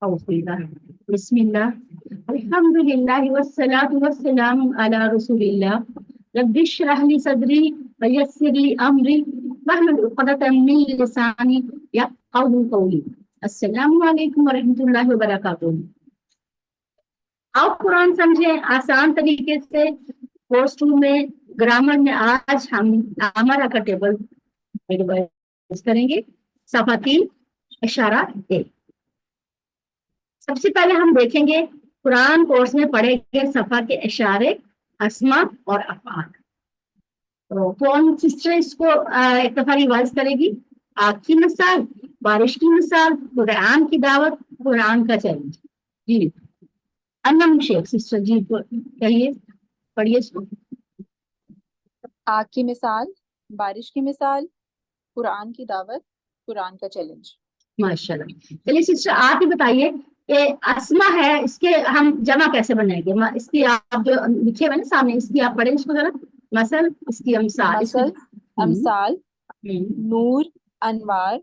बिल्लाह। बिस्मिल्लाह, अल्हम्दुलिल्लाह वस्सलातु वस्सलामु अला रसूलिल्लाह। रब्बि इश्रह ली सदरी व यस्सिर ली अमरी वहलुल उक़दतम मिन लिसानी यफ़क़हू क़ौली। अस्सलामु अलैकुम व रहमतुल्लाहि व बरकातुहू। आओ कुरान समझे आसान तरीके से। कोर्स 2 में ग्रामर में आज हम हमारा का टेबल रिवाइज करेंगे। सफ़ा 3 इशारा 1। सबसे पहले हम देखेंगे कुरान कोर्स में पढ़ेंगे सफ़ा के इशारे, अस्मा और अफ़आल। तो कौन सिस्टर इसको एक दफा रिवाइज करेगी? आग की मिसाल, बारिश की मिसाल, कुरान की दावत, कुरान का चैलेंज। जी अनम शेख सिस्टर जी कहिए, पढ़िए इसको। आग की मिसाल, बारिश की मिसाल, कुरान की दावत, कुरान का चैलेंज। माशाल्लाह। चलिए सिस्टर आप ही बताइए कि अस्मा है, इसके हम जमा कैसे बनाएंगे? इसकी आप जो लिखे हुए ना सामने, इसकी आप पढ़ें इसको जरा। मसल, इसकी अमसाल, मसल, अमसाल, नूर, अनवार,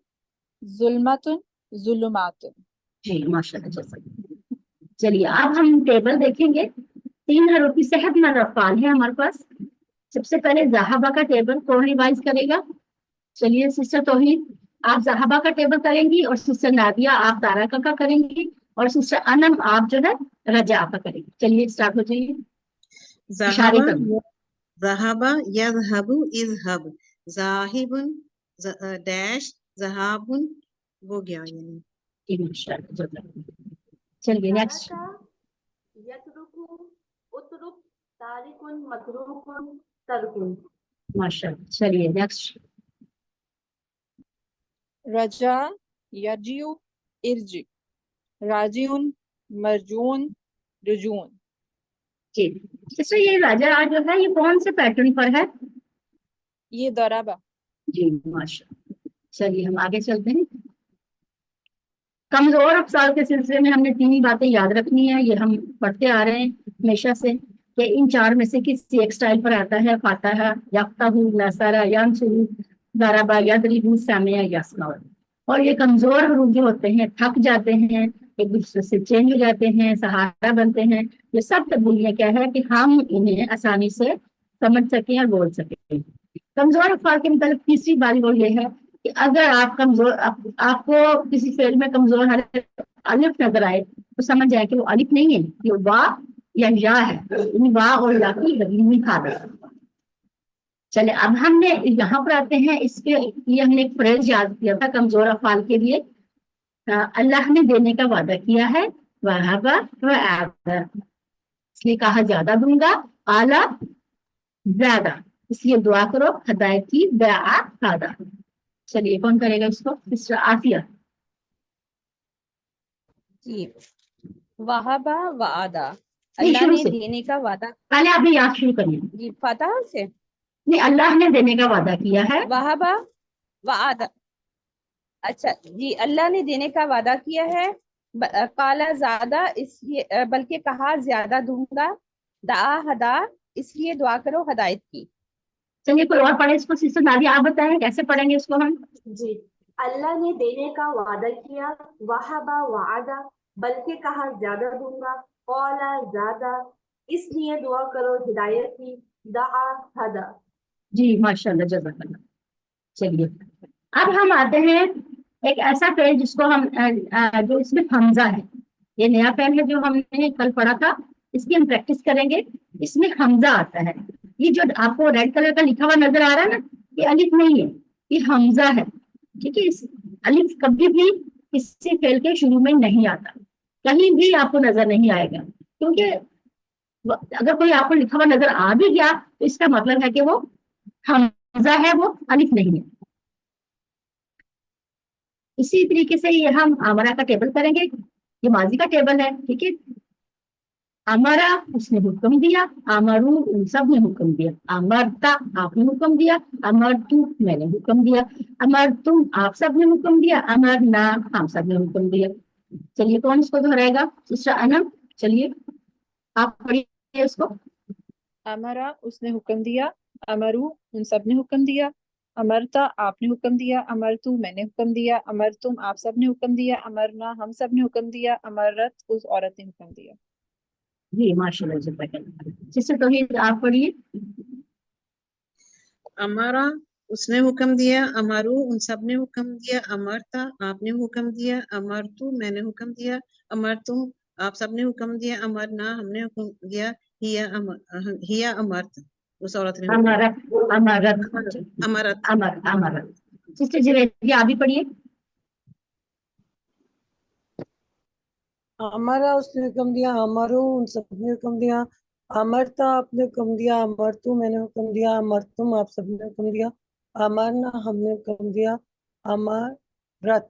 जुल्मतुन, जुलुमातुन। जी माशाल्लाह। जैसा चलिए अब हम टेबल देखेंगे। 3 हरूफ की सेहतमंद अफ़आल है हमारे पास। सबसे पहले ज़हाबा का टेबल कौन रिवाइज करेगा? चलिए सिस्टर तौहीद आप ज़हाबा का टेबल करेंगी, और सिस्टर नादिया आप तारका का करेंगी, और सिस्टर अनम आप जो है रजा का करेंगी। चलिए स्टार्ट हो जाइए। इशारे ज़हाबा करें। ज़हाबा यज़हबु इज़हब, ज़ाहिबुन डैश ज़हाबुन, हो गया यानी। चलिए नेक्स्ट। यतरुकु, उतरुक, तारिकुन, मतरूकुन, तरकुन। माशाल्लाह। चलिए नेक्स्ट। रजा, यरजिउ, इरजि, राजिउन, मरजून, रुजून। जी सिस्टर ये राजा जो है ये कौन से पैटर्न पर है? ये दराबा। जी माशाल्लाह। चलिए हम आगे चलते हैं। कमजोर अफसाल के सिलसिले में हमने 3 ही बातें याद रखनी है। ये हम पढ़ते आ रहे हैं हमेशा से कि इन 4 में से किसी एक स्टाइल पर आता है। फातहा, यफ्तहु, नसरा, यंसुरु, ज़रबा, यदरिबु, समिअ, यस्मअ। और ये कमजोर हरूफ जो होते हैं थक जाते हैं, एक दूसरे से चेंज हो जाते हैं, सहारा बनते हैं। ये सब तब्दीलियां क्या है कि हम इन्हें आसानी से समझ सकें और बोल सकें। कमजोर अफसाल के मतलब तीसरी बात वो ये है कि अगर आप कमजोर आपको किसी फेल में कमजोर अलिफ नजर आए तो समझ जाए कि वो अलिफ नहीं है, ये वाह या है। वाह और या की लगी खादा। चले अब हमने यहाँ पर आते हैं। इसके लिए हमने एक फ्रेज याद किया था कमजोर अफाल के लिए। अल्लाह ने देने का वादा किया है, वहाबा व आदा, इसलिए कहा ज्यादा दूंगा, आला ज्यादा, इसलिए दुआ करो हदायत की दादा। चलिए कौन करेगा इसको? सिस्टर आफिया। जी वहाबा व आदा, नहीं अल्लाह शुरू ने से, देने का वादा। पहले आप याद शुरू करिए। जी फतह से। नहीं अल्लाह ने देने का वादा किया है। वहाबा व आदा, अच्छा जी अल्लाह ने देने का वादा किया है। काला ज्यादा, इसलिए बल्कि कहा ज्यादा दूंगा। दा हदा, इसलिए दुआ करो हदायत की। चलिए कोई और पढ़े इसको। सिस्टर नादिया आप बताएं कैसे पढ़ेंगे इसको हम? जी अल्लाह ने देने का वादा किया, वहाबा वादा, बल्कि कहा ज्यादा दूंगा, कौला ज्यादा, इसलिए दुआ करो हिदायत की, दआ हदा। जी माशाल्लाह जज़ाकल्लाह। चलिए अब हम आते हैं एक ऐसा पेज जिसको हम जो इसमें हमजा है। ये नया पेन है जो हमने कल पढ़ा था, इसकी हम प्रैक्टिस करेंगे। इसमें हमजा आता है। ये जो आपको रेड कलर का लिखा हुआ नजर आ रहा है ना, ये अलिफ नहीं है, ये हमजा है। ठीक है, इस अलिफ कभी भी किसी फेल के शुरू में नहीं आता, कहीं भी आपको नजर नहीं आएगा। क्योंकि अगर कोई आपको लिखा हुआ नजर आ भी गया तो इसका मतलब है कि वो हमजा है, वो अलिफ नहीं है। इसी तरीके से ये हम आमरा का टेबल करेंगे। ये माजी का टेबल है। ठीक है, अमरा उसने हुक्म दिया, अमरू उन सब ने हुक्म दिया, अमरता आपने हुक्म दिया, अमरतु मैंने हुक्म दिया, अमर तुम आप सब ने हुक्म दिया, अमर ना हम सब ने हुक्म दिया। चलिए कौन इसको दोहराएगा? सिस्टर अनम, चलिए आप पढ़िए इसको। अमरा उसने हुक्म दिया, अमरू उन सब ने हुक्म दिया, امرتا آپ نے حکم دیا، امرتو میں نے حکم دیا، امرتم آپ سب نے حکم دیا، امرنا ہم سب نے حکم دیا، امرت اس عورت نے حکم دیا۔ جی ماشاء اللہ، سسٹر توحید آپ پڑھیے۔ امارا اس نے حکم دیا، امارو ان سب نے حکم دیا، امرتا آپ نے حکم دیا، امرتو میں نے حکم دیا، امرتم آپ سب نے حکم دیا، امرنا ہم نے حکم دیا، ہیا امرت اس عورت نے حکم امرت امرت امرت امرت سسٹر جی آپ بھی پڑھیے۔ ہمارا اس نے حکم دیا، ہمارو ان سب نے حکم دیا، امرتا آپ نے حکم دیا، امرتو میں نے حکم دیا، امرتم آپ سب نے حکم دیا، امرنا ہم نے حکم دیا، امرت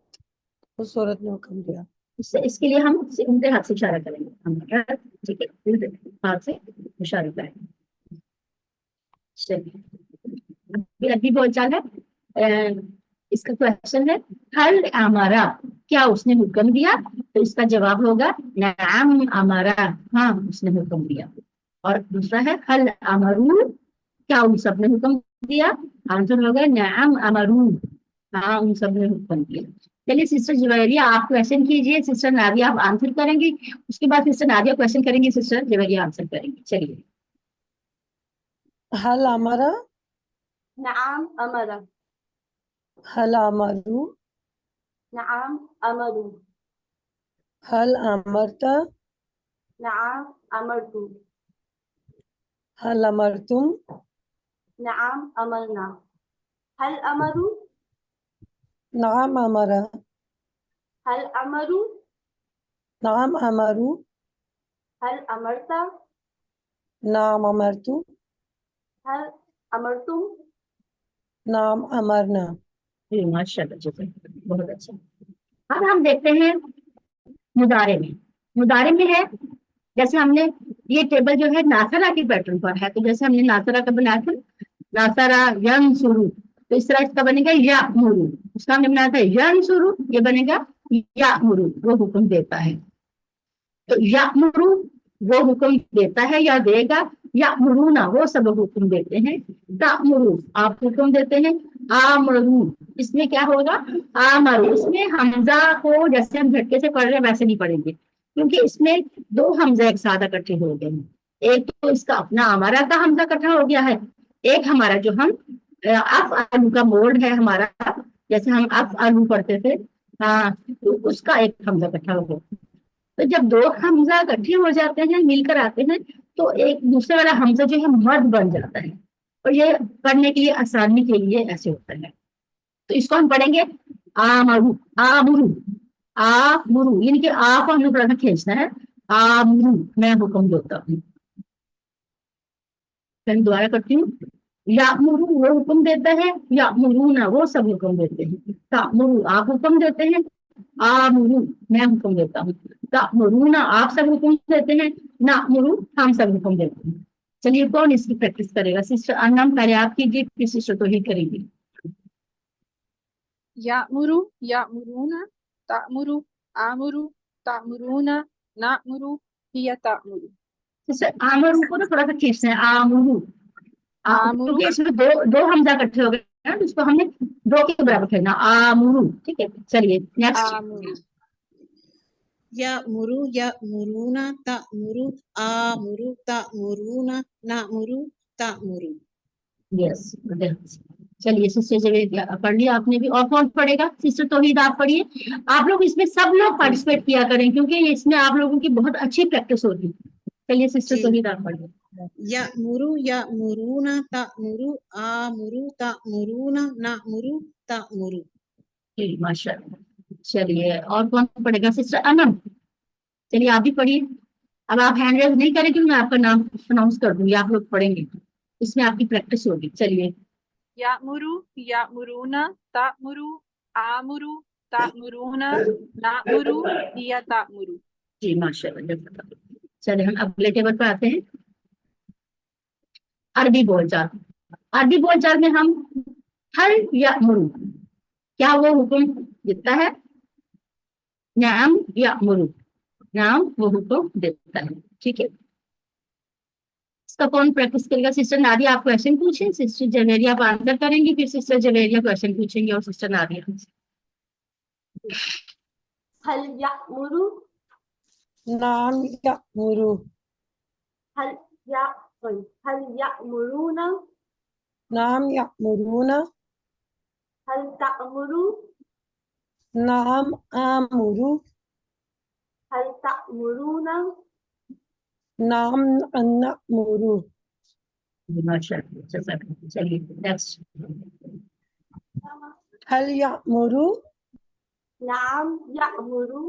اس عورت نے حکم دیا۔ اس کے لیے ہم ان کے ہاتھ سے اشارہ کریں گے، امرت، ٹھیک ہے، ہاتھ سے اشارہ کریں گے۔ چلیے ابھی بول چال ہے، اس کا کوشچن ہے حل ہمارا کیا اس نے حکم دیا، تو اس کا جواب ہوگا نعم ہمارا ہاں اس نے حکم دیا۔ اور دوسرا ہے حل امرو کیا ان سب نے حکم دیا، آنسر ہوگا نعم امرو ہاں ان سب نے حکم دیا۔ چلیے سسٹر جویریہ آپ کوشچن کیجیے، سسٹر نادیہ آپ آنسر کریں گی، اس کے بعد سسٹر نادیہ کوشچن کریں گی، سسٹر جویریہ آنسر کریں گی۔ چلیے حل ہمارا، نعم أمر، حل امرو، نعم أمروا، حل امرتا، نعم أمرت، حل امرتم، نعم أمرنا، هل أمروا، نعم امرا، هل أمروا، نعم امرو، هل أمرت، نعم امرتو، هل أمرتم۔ نعم امرنا۔ جی ماشاء اللہ، بہت اچھا۔ اب ہم دیکھتے ہیں مضارع میں، مضارع میں ہے جیسے ہم نے یہ ٹیبل جو ہے ناصرہ کے پیٹرن پر ہے، تو جیسے ہم نے ناصرہ کا بنایا تھا ناصرہ ینصرو، تو اس طرح اس کا بنے گا یأمرو، اس کا ہم نے بنایا تھا ینصرو، یہ بنے گا یأمرو، وہ حکم دیتا ہے۔ تو یأمرو وہ حکم دیتا ہے یا دے گا، یأمرونا وہ سب حکم دیتے ہیں، تأمرو آپ حکم دیتے ہیں، آمرو اس میں کیا ہوگا، آمرو اس میں حمزہ کو جیسے ہم جھٹکے سے پڑھ رہے ہیں ویسے نہیں پڑھیں گے، کیونکہ اس میں دو حمزہ ایک ساتھ اکٹھے ہو گئے ہیں، ایک تو اس کا اپنا ہمارا کا حمزہ اکٹھا ہو گیا ہے، ایک ہمارا جو ہم افعلوا کا موڈ ہے ہمارا، جیسے ہم افعلوا پڑھتے تھے تو اس کا ایک حمزہ اکٹھا ہو گیا۔ تو جب دو حمزہ اکٹھے ہو جاتے ہیں مل کر آتے ہیں تو ایک دوسرے والا حمزہ جو ہے مد بن جاتا ہے، اور یہ پڑھنے کے لیے آسانی کے لیے ایسے ہوتا ہے۔ تو اس کو ہم پڑھیں گے آمرو، آمرو، آمرو یعنی کہ آ کو ہم نے تھوڑا سا کھینچنا ہے، آمرو میں حکم دیتا ہوں۔ میں دوبارہ کرتی ہوں، یأمرو وہ حکم دیتا ہے، یأمرونا وہ سب حکم دیتے ہیں، تأمرو آپ حکم دیتے ہیں، آمرو میں حکم دیتا ہوں، تأمرونا آپ سب حکم دیتے ہیں، نأمرو ہم سب حکم دیتے ہیں۔ چلیے کون اس کی پریکٹس کرے گا، سسٹر انم پہلے آپ کیجیے پھر سسٹر توحید کرے گی۔ یأمرو، یأمرونا، تأمرو، آمرو، تأمرونا، نأمرو، ہی تأمرو۔ سسٹر آمرو کو نا تھوڑا سا کھینچنا ہے، آمرو آمرو، کیونکہ اس میں دو حمزہ اکٹھے ہو گئے ہیں، تو اس کو ہم نے دو کے برابر کھیلنا، آمرو، ٹھیک ہے۔ چلیے نیکسٹ۔ آمرو، یأمرو یأمرونا تأمرو آمرو تأمرونا نأمرو تأمرو۔ یس چلیے سسٹر جب پڑھ لیا آپ نے بھی، اور کون پڑھے گا، سسٹر توحید آپ پڑھیے۔ آپ لوگ اس میں سب لوگ پارٹیسپیٹ کیا کریں کیونکہ اس میں آپ لوگوں کی بہت اچھی پریکٹس ہوگی۔ چلیے سسٹر جی توحید آپ پڑھیے۔ یأمرو یأمرونا تأمرو آمرو تأمرونا نأمرو تأمرو۔ جی ماشاء اللہ، چلیے اور کون پڑھے گا، سسٹر انم چلیے آپ بھی پڑھیے۔ اب آپ ہینڈ ریز نہیں کریں گے، میں آپ کا نام پرناؤنس کر دوں گی، آپ لوگ پڑھیں گے، اس میں آپ کی پریکٹس ہوگی۔ چلیے یأمرو، یأمرونا، تأمرو، آمرو، تأمرونا، نأمرو، ہی تأمرو۔ جی ماشاء اللہ، چلیے ہم اگلے ٹیبل پہ آتے ہیں، عربی بول چال۔ عربی بول چال میں ہم ہل یأمرو کیا وہ حکم دیتا ہے، نعم یأمرو نعم وہ حکم دیتا ہے، ٹھیک ہے۔ इसका कौन प्रैक्टिस करेगा? सिस्टर नादिया आप क्वेश्चन पूछें, सिस्टर जवेरिया आप आंसर करेंगी, फिर सिस्टर जवेरिया क्वेश्चन पूछेंगे और सिस्टर नादिया। हल यअमुरु नाम यअमुरु हल या sorry, हल यअमुरूना नाम यअमुरूना हल तअमुरु नाम आमुरु हल तअमुरूना नाम नअमुरु चलिए नेक्स्ट। हल यअमुरु नाम यअमुरु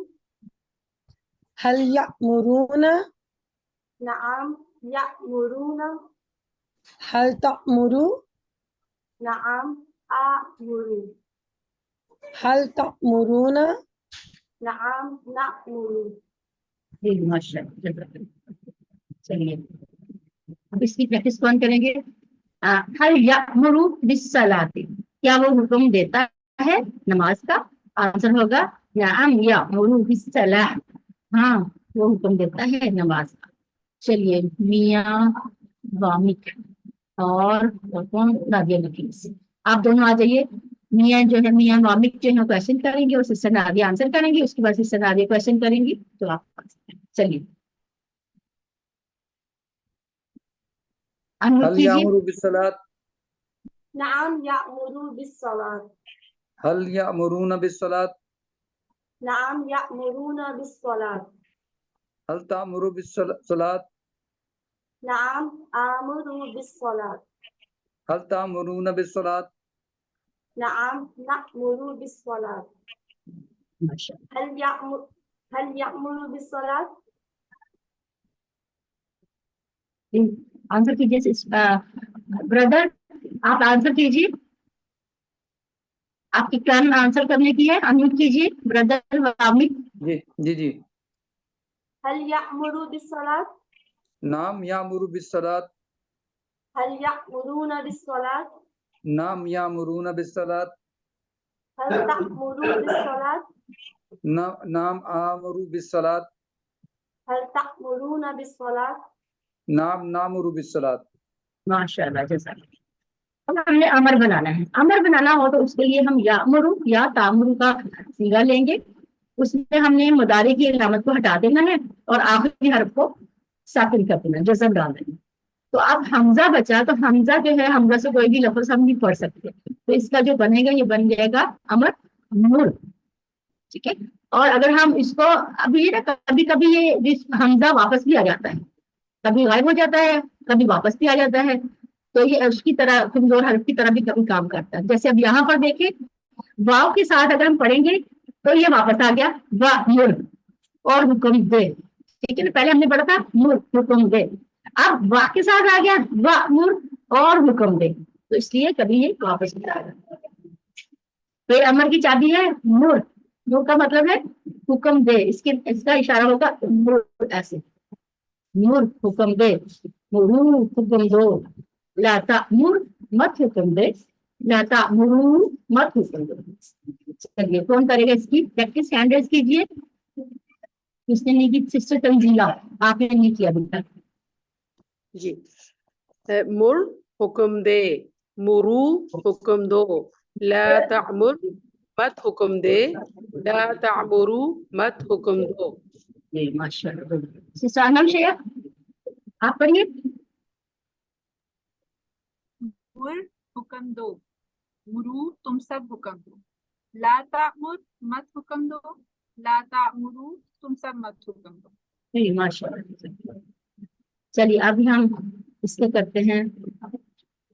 हल यअमुरूना नाम यअमुरूना हल तअमुरु नाम आमुरु हल तअमुरूना नाम नअमुरु। चलिए अब इसकी प्रैक्टिस कौन करेंगे? हल यअमुरु बिस्सलाति, क्या वो हुक्म देता है नमाज का? आंसर होगा नअम यअमुरु बिस्सलाह, हाँ वो हुक्म देता है नमाज का। चलिए मियाँ वामिक और कौन? नादिया नफीस, आप दोनों आ जाइए। मियाँ जो है, मियाँ वामिक जो है क्वेश्चन करेंगे और सिस्टर नादिया आंसर करेंगी, उसके बाद सिस्टर नादिया क्वेश्चन करेंगी, तो आप चलिए अनम्यूट हल कीजिए। यामुरु बिस्सलात नाम यअमुरु बिस्सलात हल यामुरूना बिस्सलात नाम यअमुरूना बिस्सलात हल तामुरु बिस्सलात नाम आमुरु बिस्सलात हल तामुरूना बिस्सलात नाम नअमुरु बिस्सलात माशाअल्लाह। हल यअमुरु बिस्सलात आंसर कीजिए ब्रदर, आप आंसर कीजिए, आपकी टर्न आंसर करने की है, अनम्यूट कीजिए ब्रदर वामिक। जी हल यअमुरु बिस्सलात नाम यामुरु बिस्सलात हल यअमुरूना बिस्सलात नाम यामुरूना बिस्सलात हल तअमुरु बिस्सलात नाम आमुरु बिस्सलात हल तअमुरूना बिस्सलात नाम नामुरु बिस्सलात। माशाअल्लाह जज़ाकल्लाह। अब हमने अमर बनाना है, अमर बनाना हो तो उसके लिए हम यामुरु या तामुरु का सीगा लेंगे, उसमें हमने मुदारे की अलामत को हटा देना है और आखिरी हर्फ को साकिन कर देना, जज़म डाल देना। तो अब हमजा बचा, तो हमजा जो है, हमजा से कोई भी लफ्ज हम नहीं पढ़ सकते, तो इसका जो बनेगा ये बन जाएगा अमर मुर, ठीक है। और अगर हम इसको अभी ना, कभी कभी ये हमजा वापस भी आ जाता है, कभी गायब हो जाता है, कभी वापस भी आ जाता है, तो ये उसकी तरह कमजोर हर्फ की तरह भी कभी काम करता है। जैसे अब यहाँ पर देखें, वाव के साथ अगर हम पढ़ेंगे तो ये वापस आ गया वाह मुर और हुक्म दे, ठीक है ना, पहले हमने पढ़ा था मुर हुक्म दे, अब वाह के साथ आ गया वाह मुर और हुक्म दे, तो इसलिए कभी ये वापस भी आ जाता है। तो ये अमर की चाबी है मुर, मुर का मतलब है हुक्म दे, इसका इशारा होगा मुर, ऐसे मुर हुक्म दे, मुरू हुक्म दो, ला तामुर मत हुक्म दे, ला तामुरू मत हुक्म दो। चलिए कौन करेगा इसकी प्रैक्टिस? हैंड रेज कीजिए। किसने नहीं की? सिस्टर तंजीला, आपने नहीं किया बेटा। जी मुर हुक्म दे, मुरू हुक्म दो, ला तामुर मत हुक्म दे, ला तामुरू मत हुक्म दो। जी माशाअल्लाह। सिस्टर अनम शेयर आप पढ़िए। मुर हुक्म दो, मुरू तुम सब हुक्म दो, ला तामुर मत हुक्म दो, ला तामुरू तुम सब मत हुक्म दो। जी माशाअल्लाह। चलिए अभी हम इसको करते हैं,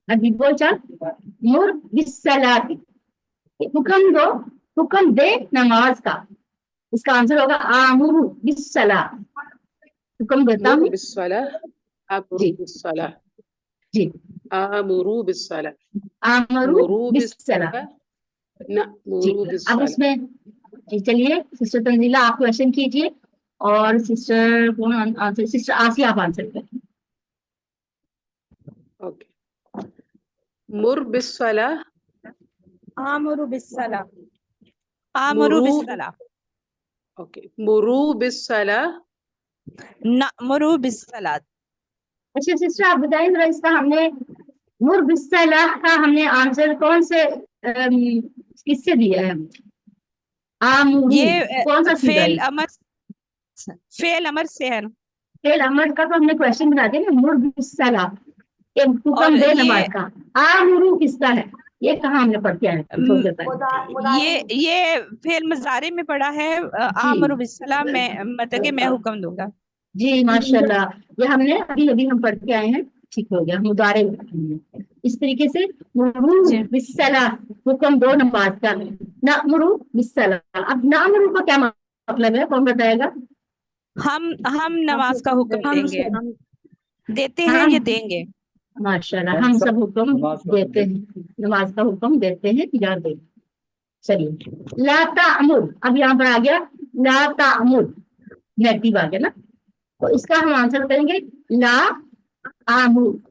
अभी बोल चल मुर बिस्सलाती, हुक्म दो, हुक्म दे नमाज का, इसका आंसर होगा आमुरु बिस्सला, हुक्म देता मुर हूँ। बिस्सलाह, अमरू जी बिस्सलाह, जी, आमुरू बिस्सलाह, आमरू मुरू बिस्सला। बिस्सलाह, जी नअमुरू अब बिस्सलाह। इसमें जी चलिए सिस्टर तंजीला आप क्वेश्चन कीजिए और सिस्टर कौन आंसर? सिस्टर आसिया आप आंसर करें। ओके मुर बिस्सलाह, आमुरु बिस्सलाह, आमुरु मुरू बिस्सलाह, ओके मुरू बिस्सलाह, नअमुरु बिस्सलात, अच्छा सिस्टर आप बताइए जरा, इसका हमने मुर बिस्सलाह का हमने आंसर कौन से किससे दिया है? आमुरू ये कौन सा सीधा है? फेल अमर से है ना। फेल अमर का तो हमने क्वेश्चन बना दिया ना, मुर बिस्सलाह एक और हुक्म दे ये नमाज का। आमुरू किसका है? ये कहाँ हमने पढ़ के आए थे थोड़ी देर पहले? ये फेल मजारे में पड़ा है, आमर बिस्सलाम में, मतलब कि मैं हुक्म दूंगा। जी माशाल्लाह, ये हमने अभी अभी हम पढ़ के आए हैं, ठीक हो गया, मुदारे में। इस तरीके से मुरू जी। बिस्सलाह हुक्म दो नमाज का, नामुरू बिस्सलाह। अब नामुरू का क्या मतलब है, कौन बताएगा? हम नमाज का हुक्म देंगे, हम देते हैं हम ये देंगे। माशाल्लाह हम सब हुक्म नमाज का देते हैं, नमाज का हुक्म देते हैं या देंगे। चलिए, ला तामुर, अब यहाँ पर आ गया ला तामुर, नेगेटिव आ गया ना, तो इसका हम आंसर करेंगे ला आमुर,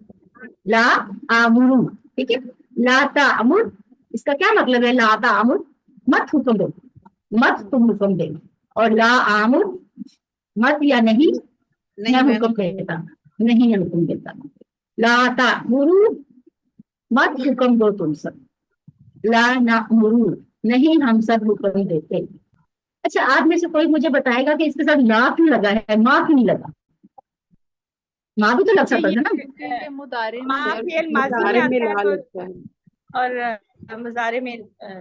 ला आमुरू, ठीक है। ला तामुर, इसका क्या मतलब है? ला तामुर मत हुक्म दो, मत तुम हुक्म दे, और ला आमुर मत या नहीं, नहीं मैं मैं हुक्म हुक्म देता, नहीं मैं हुक्म देता। ला तामुरू मत हुक्म दो तुम सब, ला नामुरू नहीं हम सब हुक्म देते। अच्छा आप में से कोई मुझे बताएगा कि इसके साथ ला क्यों लगा है, माँ क्यों नहीं लगा? माँ भी तो लग सकता था ना। क्योंकि मुदारे में हाँ, है। फेल माजी में मुजारे में आता है ला तो, लगता है। और मुजारे में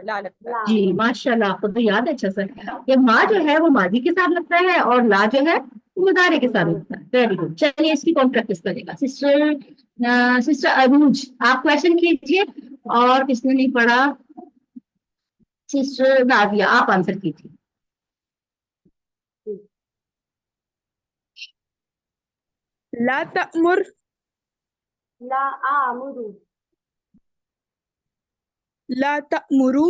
ला लगता है। जी माशाल्लाह, आपको तो याद है अच्छा से। ये माँ जो है वो माजी के साथ लगता है, और ला जो है वो मुदारे के साथ लगता है। वेरी गुड, चलिए इसकी कौन प्रैक्टिस करेगा? सिस्टर अरूज आप क्वेश्चन कीजिए, और किसने नहीं पढ़ा? सिस्टर नादिया आप आंसर कीजिए। ला तअमुर, ला आमुरू, ला तअमुरू,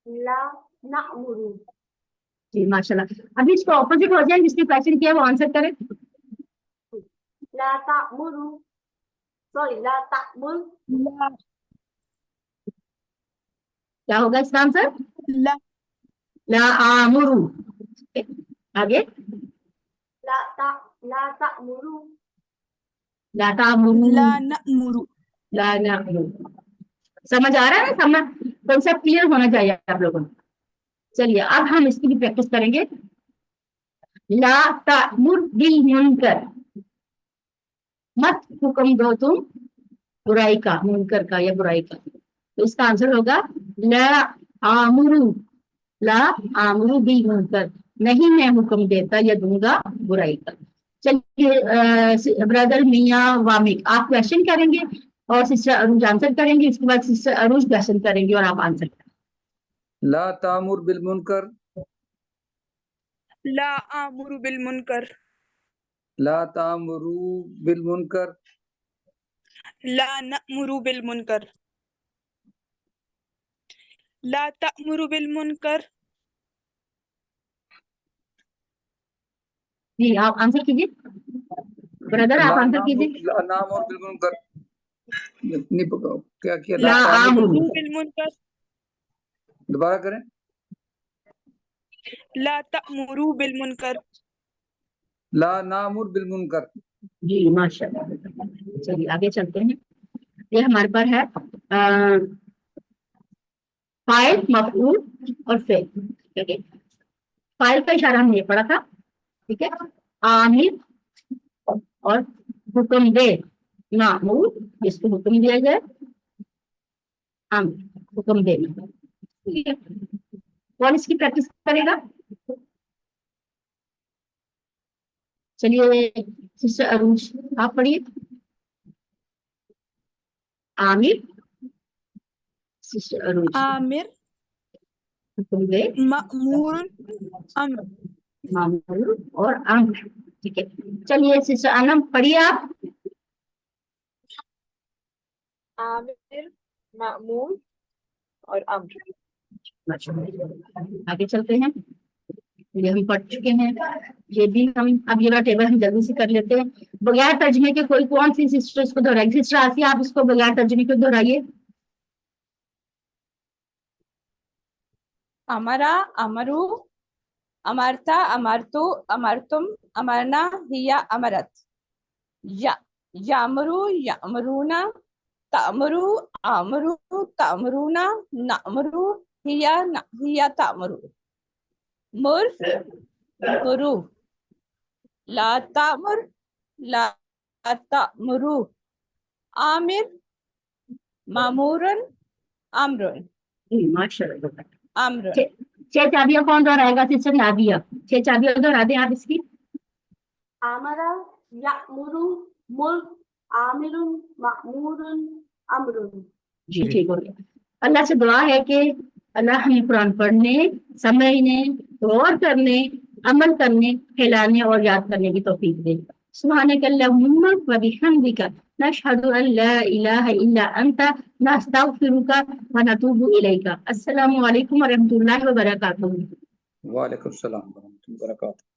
ला नामुरू, जी माशाल्लाह, अभी इसको ऑपोजिट हो जाए, जिसने क्वेश्चन किया वो आंसर करे। ला तामुरू, सॉरी ला तामुर, ला क्या होगा इसका आंसर? ला ला आमुरू, आगे ला तामुरू, ला तामुरू, ला नअमुरू। ला नामुरू। समझ आ रहा है ना? समझ, कॉन्सेप्ट क्लियर होना चाहिए आप लोगों को। चलिए अब हम इसकी भी प्रैक्टिस करेंगे। ला तामुर बिल मुनकर, मत हुक्म दो तुम बुराई का, मुनकर का या बुराई का। तो इसका आंसर होगा ला आमुरू, ला आमुरू बिल मुनकर, नहीं मैं हुक्म देता या दूंगा बुराई का। चलिए ब्रदर मियाँ वामिक आप क्वेश्चन करेंगे, और सिस्टर अरुज आंसर करेंगे, इसके बाद सिस्टर अरुज क्वेश्चन करेंगे और आप आंसर करेंगे। ला तामुर बिल मुनकर, ला आमुरू बिल मुनकर, ला तामुरू बिल मुनकर, ला नअमुरू बिल मुनकर, ला तअमुरू बिल मुनकर, जी आप आंसर कीजिए, ब्रदर आप ला आंसर नामुर कीजिए। ला नामुर बिल मुनकर, नहीं पका क्या किया? ला ला तामुर आमुरू, बिल मुनकर, दोबारा करें। ला तअमुरू बिल मुनकर, ला नामुर बिल मुनकर, जी माशाल्लाह। चलिए आगे चलते हैं। ये हमारे पर है फाइल मफऊल और फेल, ठीक है। फाइल का इशारा हमने पढ़ा था, ठीक है। आमिर और हुक्म दे, मामूर इसको हुक्म दिया जाए, आमिर हुक्म देना, ठीक है। कौन इसकी प्रैक्टिस करेगा? चलिए सिस्टर अरुज आप पढ़िए। आमिर, सिस्टर अरुज आमिर, हुक्म दे, मअमूर, अम्र, मामूर और अम्र, ठीक है। चलिए सिस्टर अनम पढ़िए आप। आमिर, मामूर और अम्र। आगे चलते हैं, ये हम पढ़ चुके हैं, ये भी हम अब ये वाला टेबल हम जल्दी से कर लेते हैं। बगैर तर्जमे के कोई कौन सी सिस्टर इसको दोहराएगी? सिस्टर आसिया आप इसको बगैर तर्जमे के दोहराइए। अमरा, अमरू, अमरता, अमरतु, अमरतुम, अमरना, हिया, अमरत। या यामरू यामरूना तामरू आमरू तामरूना नामरू हिया तामरू मुर मुरू ला तामुर ला तामरू आमिर मामूरन अमरुन माशाल्लाह। अमरुन। छह चाबियां कौन दोहराएगा? सिस्टर नादिया, छह चाबियां दोहरा दें आप इसकी। आमरा यामुरु मुल्क आमिरुन मामूरुन अमरुन। जी ठीक हो गया। अल्लाह से दुआ है कि अल्लाह हमें कुरान पढ़ने, समझने, गौर करने, अमल करने, फैलाने और याद करने की तौफीक दे। सुब्हानक अल्लाहुम्मा व बिहम्दिका नशहदु अन ला इलाहा इल्ला अंता नस्तगफिरुका व नतूबु इलैका। अस्सलामु अलैकुम व रहमतुल्लाहि व बरकातुहू। वालेकुम सलाम व रहमतुल्लाहि व बरकातुहू।